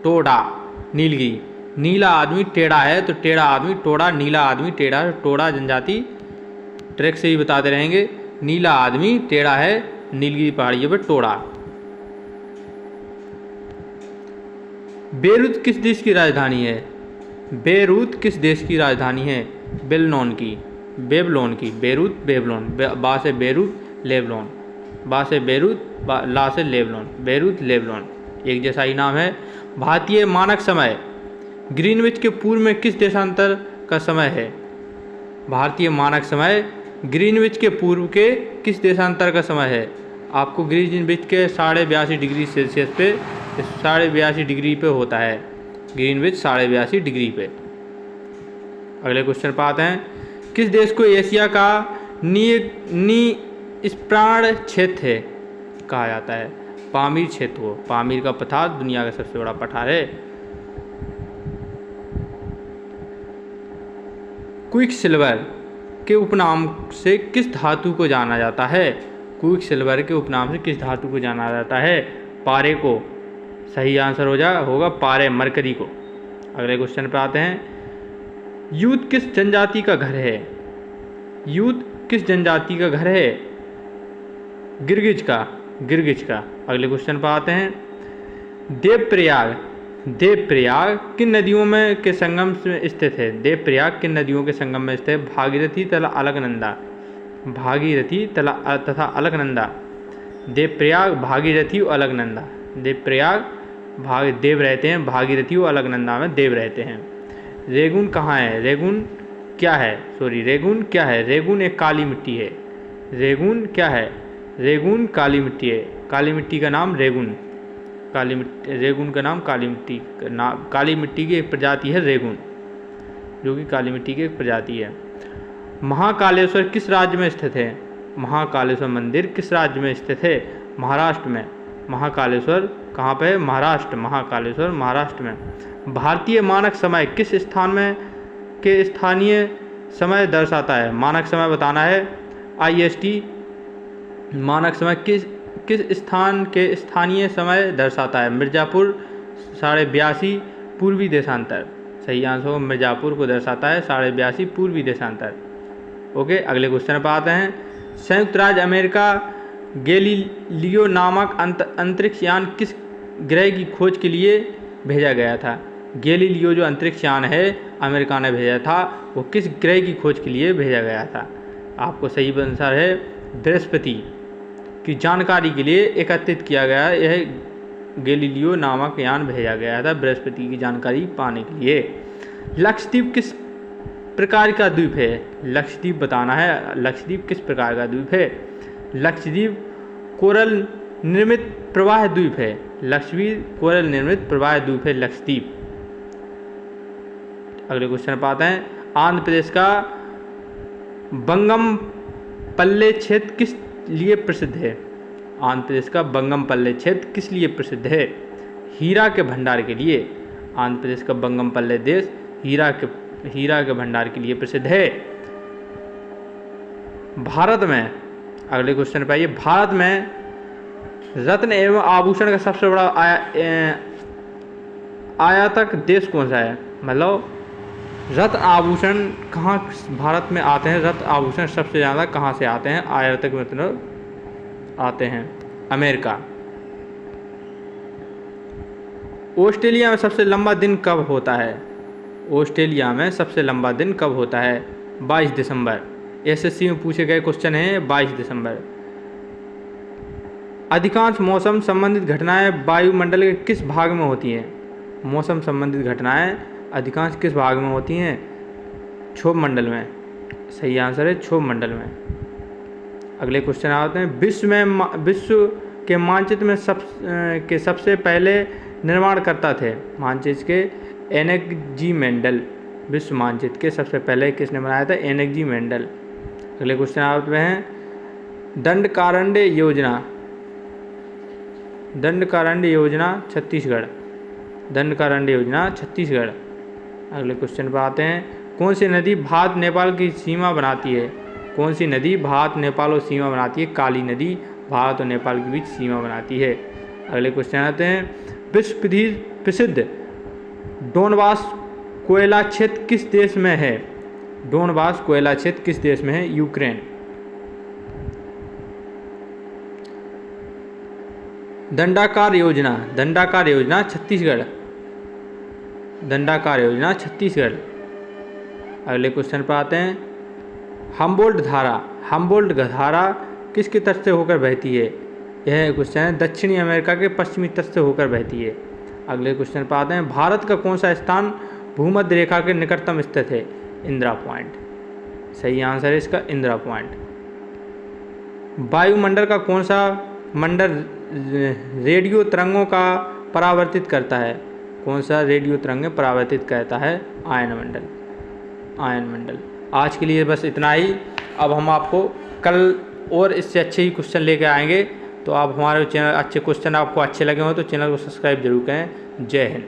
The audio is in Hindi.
टोडा, नीलगिरी। नीला आदमी टेढ़ा है तो टेढ़ा आदमी टोडा, नीला आदमी टेढ़ा टोडा जनजाति ट्रैक से ही बताते रहेंगे। नीला आदमी टेढ़ा है, नीलगिरी पहाड़ियों पर टोडा। बेरूत किस देश की राजधानी है? बेरूत किस देश की राजधानी है? बेलनोन की, बेबलोन की। बेरूत बेबलोन, बा से बेरूत लेबलोन, बा से बेरूत ला से लेबलोन, बेरूत लेबलोन एक जैसा ही नाम है। भारतीय मानक समय ग्रीनविच के पूर्व में किस देशांतर का समय है? भारतीय मानक समय ग्रीनविच के पूर्व के किस देशांतर का समय है? आपको ग्रीनविच के 82.5 डिग्री सेल्सियस पे 82.5 डिग्री पे होता है। ग्रीनविच 82.5 डिग्री पे। अगले क्वेश्चन पर आते हैं। किस देश को एशिया का निस्प्राण क्षेत्र कहा जाता है? पामीर क्षेत्र को। पामीर का पठार दुनिया का सबसे बड़ा पठार है। क्विक सिल्वर के उपनाम से किस धातु को जाना जाता है? क्विक सिल्वर के उपनाम से किस धातु को जाना जाता है? पारे को। सही आंसर होगा पारे, मरकरी को। अगले क्वेश्चन पर आते हैं। यूत किस जनजाति का घर है? यूत किस जनजाति का घर है? गिरगिज का, गिरगिज का। अगले क्वेश्चन पर आते हैं। देवप्रयाग, देवप्रयाग किन नदियों में के संगम में स्थित है? देवप्रयाग किन नदियों के संगम में स्थित है? भागीरथी तथा अलकनंदा, भागीरथी तथा अलकनंदा। देवप्रयाग, भागीरथी और अलकनंदा। देवप्रयाग देव रहते हैं, भागीरथी और अलकनंदा में देव रहते हैं। रेगुन कहाँ है? रेगुन क्या है? रेगुन क्या है? रेगुन एक काली मिट्टी है। रेगुन क्या है? रेगुन काली मिट्टी है। काली मिट्टी का नाम रेगुन। काली मिट्टी, रेगुन का नाम काली मिट्टी का नाम, काली मिट्टी की एक प्रजाति है रेगुन, जो कि काली मिट्टी की एक प्रजाति है। महाकालेश्वर किस राज्य में स्थित है? महाकालेश्वर मंदिर किस राज्य में स्थित है? महाराष्ट्र में। महाकालेश्वर कहाँ पे है? महाराष्ट्र। महाकालेश्वर महाराष्ट्र में। भारतीय मानक समय किस स्थान में के स्थानीय समय दर्शाता है? मानक समय बताना है। IST मानक समय किस स्थान के स्थानीय समय दर्शाता है? मिर्ज़ापुर 82.5 पूर्वी देशांतर। सही आंसर होगा मिर्ज़ापुर को दर्शाता है 82.5 पूर्वी देशांतर। ओके, अगले क्वेश्चन पर आते हैं। संयुक्त राज्य अमेरिका गैलीलियो नामक अंतरिक्ष यान किस ग्रह की खोज के लिए भेजा गया था? गैलीलियो जो अंतरिक्ष यान है अमेरिका ने भेजा था, वो किस ग्रह की खोज के लिए भेजा गया था? आपको सही आंसर है बृहस्पति की जानकारी के लिए एकत्रित किया गया यह गैलीलियो नामक यान भेजा गया था बृहस्पति की जानकारी पाने के लिए। लक्षद्वीप किस प्रकार का द्वीप है? लक्षद्वीप बताना है। लक्षद्वीप किस प्रकार का द्वीप है? लक्षद्वीप कोरल निर्मित प्रवाह द्वीप है। लक्षद्वीप कोरल निर्मित प्रवाह द्वीप है लक्षद्वीप। अगले क्वेश्चन पर आते हैं। आंध्र प्रदेश का बंगम पल्ले क्षेत्र किस लिए प्रसिद्ध है? आंध्र प्रदेश का बंगम पल्ले क्षेत्र किस लिए प्रसिद्ध है? हीरा के भंडार के लिए। आंध्र प्रदेश का बंगम पल्ले देश हीरा के भंडार के लिए प्रसिद्ध है। भारत में, अगले क्वेश्चन पर आइए। भारत में रत्न एवं आभूषण का सबसे बड़ा आयातक देश कौन सा है? मतलब रत्न आभूषण कहाँ भारत में आते हैं? रत्न आभूषण सबसे ज़्यादा कहाँ से आते हैं? आयातक मतलब आते हैं अमेरिका। ऑस्ट्रेलिया में सबसे लंबा दिन कब होता है? ऑस्ट्रेलिया में सबसे लंबा दिन कब होता है? 22 दिसंबर। SSC में पूछे गए क्वेश्चन हैं 22 दिसंबर। अधिकांश मौसम संबंधित घटनाएं वायुमंडल के किस भाग में होती हैं? मौसम संबंधित घटनाएं अधिकांश किस भाग में होती हैं? क्षोभ मंडल में। सही आंसर है क्षोभ मंडल में। अगले क्वेश्चन आते हैं। विश्व के मानचित्र में सबसे पहले निर्माणकर्ता थे? मानचित्र के एनएच मेंडल। विश्व मानचित्र के सबसे पहले किसने बनाया था? NH Mendel. अगले क्वेश्चन आते हैं। दंडकारण्य योजना, दंडकारण्य योजना छत्तीसगढ़। दंडकारण्य योजना छत्तीसगढ़। अगले क्वेश्चन पर आते हैं। कौन सी नदी भारत नेपाल की सीमा बनाती है? कौन सी नदी भारत नेपाल और सीमा बनाती है? काली नदी भारत और नेपाल के बीच सीमा बनाती है। अगले क्वेश्चन आते हैं। विश्व प्रसिद्ध डोनबास कोयला क्षेत्र किस देश में है? डोनबास कोयला क्षेत्र किस देश में है? यूक्रेन। दंडाकार योजना, दंडाकार योजना छत्तीसगढ़, दंडाकार योजना छत्तीसगढ़। अगले क्वेश्चन पर आते हैं। हम्बोल्ट धारा, हम्बोल्ट धारा किसके तट से होकर बहती है? यह क्वेश्चन है दक्षिणी अमेरिका के पश्चिमी तट से होकर बहती है। अगले क्वेश्चन पर आते हैं। भारत का कौन सा स्थान भूमध्य रेखा के निकटतम स्थित है? इंदिरा पॉइंट। सही आंसर है इसका इंदिरा पॉइंट। वायुमंडल का कौन सा मंडल रेडियो तरंगों का परावर्तित करता है? कौन सा रेडियो तरंगें परावर्तित करता है? आयन मंडल, आयन मंडल। आज के लिए बस इतना ही। अब हम आपको कल और इससे अच्छे ही क्वेश्चन लेके आएंगे। तो आप हमारे चैनल अच्छे क्वेश्चन आपको अच्छे लगे हो तो चैनल को सब्सक्राइब जरूर करें। जय हिंद।